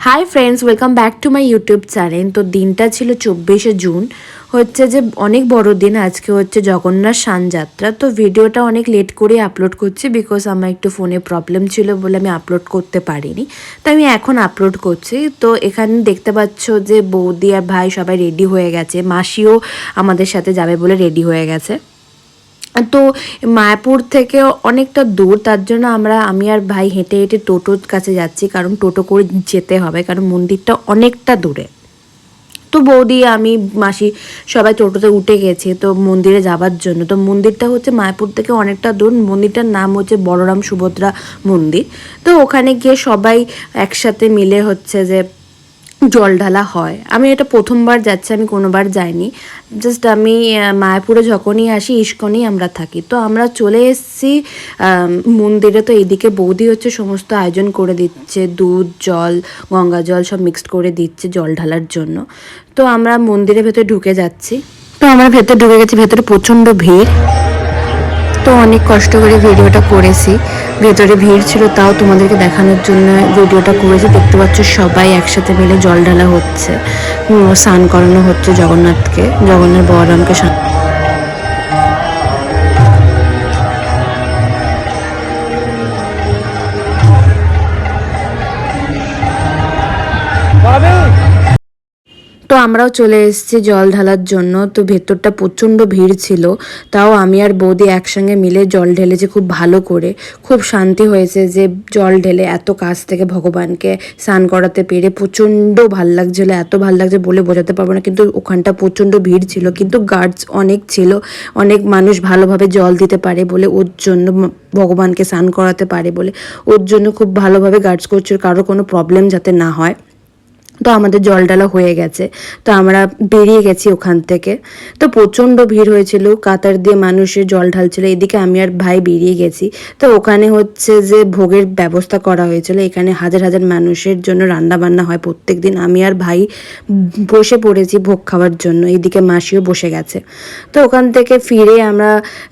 Hi friends, welcome back to my YouTube channel. তো দিনটা ছিল 24শে জুন, হচ্ছে যে অনেক বড় দিন। আজকে হচ্ছে জগন্নাথ সানযাত্রা। তো ভিডিওটা অনেক লেট করে আপলোড করছি বিকজ আমার একটু ফোনে প্রবলেম ছিল বলে আমি আপলোড করতে পারিনি। তো আমি এখন আপলোড করছি। তো এখানে দেখতে পাচ্ছ যে বৌদি আর ভাই সবাই রেডি হয়ে গেছে, মাসিও আমাদের সাথে যাবে বলে রেডি হয়ে গেছে। তো মায়াপুর থেকে অনেকটা দূর, তার জন্য আমি আর ভাই হেঁটে হেঁটে টোটোর কাছে যাচ্ছি, কারণ টোটো করে যেতে হবে, কারণ মন্দিরটা অনেকটা দূরে। তো বৌদি, আমি, মাসি সবাই টোটোতে উঠে গেছি তো মন্দিরে যাবার জন্য। তো মন্দিরটা হচ্ছে মায়াপুর থেকে অনেকটা দূর। মন্দিরটার নাম হচ্ছে বলরাম সুভদ্রা মন্দির। তো ওখানে গিয়ে সবাই একসাথে মিলে হচ্ছে যে জল ঢালা হয়। আমি এটা প্রথমবার যাচ্ছি, আমি কোনোবার যাইনি। জাস্ট আমি মায়াপুরে যখনই আসি ইস্কনেই আমরা থাকি। তো আমরা চলে এসেছি মন্দিরে। তো এইদিকে বৌদি হচ্ছে সমস্ত আয়োজন করে দিচ্ছে, দুধ, জল, গঙ্গা জল সব মিক্সড করে দিচ্ছে জল ঢালার জন্য। তো আমরা মন্দিরের ভেতরে ঢুকে যাচ্ছি। তো আমরা ভেতরে ঢুকে গেছি, ভেতরে প্রচণ্ড ভিড়। তো অনেক কষ্ট করে ভিডিওটা করেছি, ভেতরে ভিড় ছিল তাও তোমাদেরকে দেখানোর জন্য ভিডিওটা করেছি। দেখতে পাচ্ছ সবাই একসাথে মিলে জল ঢালা হচ্ছে, স্নান করানো হচ্ছে জগন্নাথ বলরামকে স্নান। তো আমরাও চলে এসেছি জল ঢালার জন্য। তো ভেতরটা প্রচণ্ড ভিড় ছিল, তাও আমি আর বৌদি একসঙ্গে মিলে জল ঢেলেছি খুব ভালো করে। খুব শান্তি হয়েছে যে জল ঢেলে এত কাছ থেকে ভগবানকে স্নান করাতে পেরে প্রচণ্ড ভাল লাগছিলো। এত ভাল লাগছে বলে বোঝাতে পারবো না। কিন্তু ওখানটা প্রচণ্ড ভিড় ছিল, কিন্তু গার্ডস অনেক ছিল, অনেক মানুষ ভালোভাবে জল দিতে পারে বলে, ওর জন্য ভগবানকে স্নান করাতে পারে বলে ওর জন্য খুব ভালোভাবে গার্ডস করছিল, কারো কোনো প্রবলেম যাতে না হয়। তো আমাদের জল ঢালা হয়ে গেছে, তো আমরা বেরিয়ে গেছি ওখান থেকে। তো প্রচণ্ড ভিড় হয়েছিল, কাতার দিয়ে মানুষের জল ঢালছিল। এদিকে আমি আর ভাই বেরিয়ে গেছি। তো ওখানে হচ্ছে যে ভোগের ব্যবস্থা করা হয়েছিল। এখানে হাজার হাজার মানুষের জন্য রান্না বান্না হয় প্রত্যেক দিন। আমি আর ভাই বসে পড়েছি ভোগ খাওয়ার জন্য, এইদিকে মাসিও বসে গেছে। তো ওখান থেকে ফিরে আমরা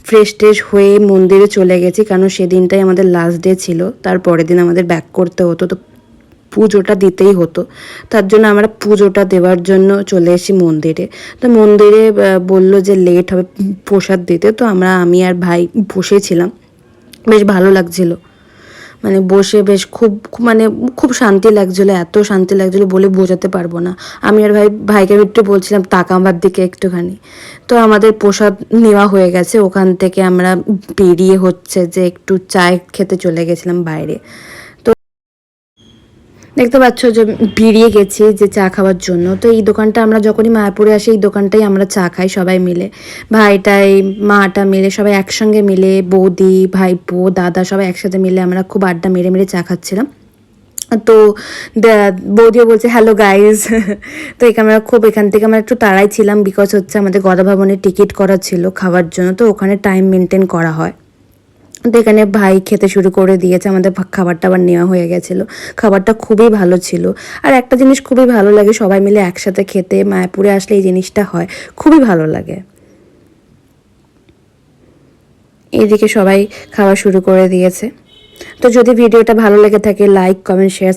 ফ্রেশ ট্রেশ হয়ে মন্দিরে চলে গেছি, কারণ সেদিনটাই আমাদের লাস্ট ডে ছিল। তারপরের দিন আমাদের ব্যাক করতে হতো, তো পুজোটা দিতেই হতো। তার জন্য আমরা পুজোটা দেওয়ার জন্য চলে এসেছি মন্দিরে। তো মন্দিরে বললো যে লেট হবে প্রসাদ দিতে। তো আমি আর ভাই বসেছিলাম, বেশ ভালো লাগছিল। মানে বসে বেশ খুব শান্তি লাগছিলো, এত শান্তি লাগছিলো বলে বোঝাতে পারবো না। আমি আর ভাইকে একটু বলছিলাম তাকা আমার দিকে একটুখানি। তো আমাদের প্রসাদ নেওয়া হয়ে গেছে। ওখান থেকে আমরা বেরিয়ে হচ্ছে যে একটু চায় খেতে চলে গেছিলাম বাইরে। দেখতে পাচ্ছ যে বেরিয়ে গেছি যে চা খাওয়ার জন্য। তো এই দোকানটা আমরা যখনই মায়াপুরে আসি এই দোকানটাই আমরা চা খাই সবাই মিলে, ভাইটাই মাটা মিলে সবাই একসঙ্গে মিলে, বৌদি, ভাইপো, দাদা সবাই একসাথে মিলে আমরা খুব আড্ডা মেরে মেরে চা খাচ্ছিলাম। তো বৌদিও বলছে হ্যালো গাইজ। তো এখান থেকে আমরা একটু তাড়াই ছিলাম, বিকজ হচ্ছে আমাদের গদা ভবনের টিকিট করা ছিল খাওয়ার জন্য। তো ওখানে টাইম মেনটেন করা হয়। তো এখানে ভাই খেতে শুরু করে দিয়েছে, আমাদের খাবার টাবার নেওয়া হয়ে গেছিলো। খাবারটা খুবই ভালো ছিল। আর একটা জিনিস খুবই ভালো লাগে সবাই মিলে একসাথে খেতে, মায়াপুরে আসলে এই জিনিসটা হয়, খুবই ভালো লাগে। এইদিকে সবাই খাওয়া শুরু করে দিয়েছে। তো যদি ভিডিওটা ভালো লেগে থাকে লাইক, কমেন্ট, শেয়ার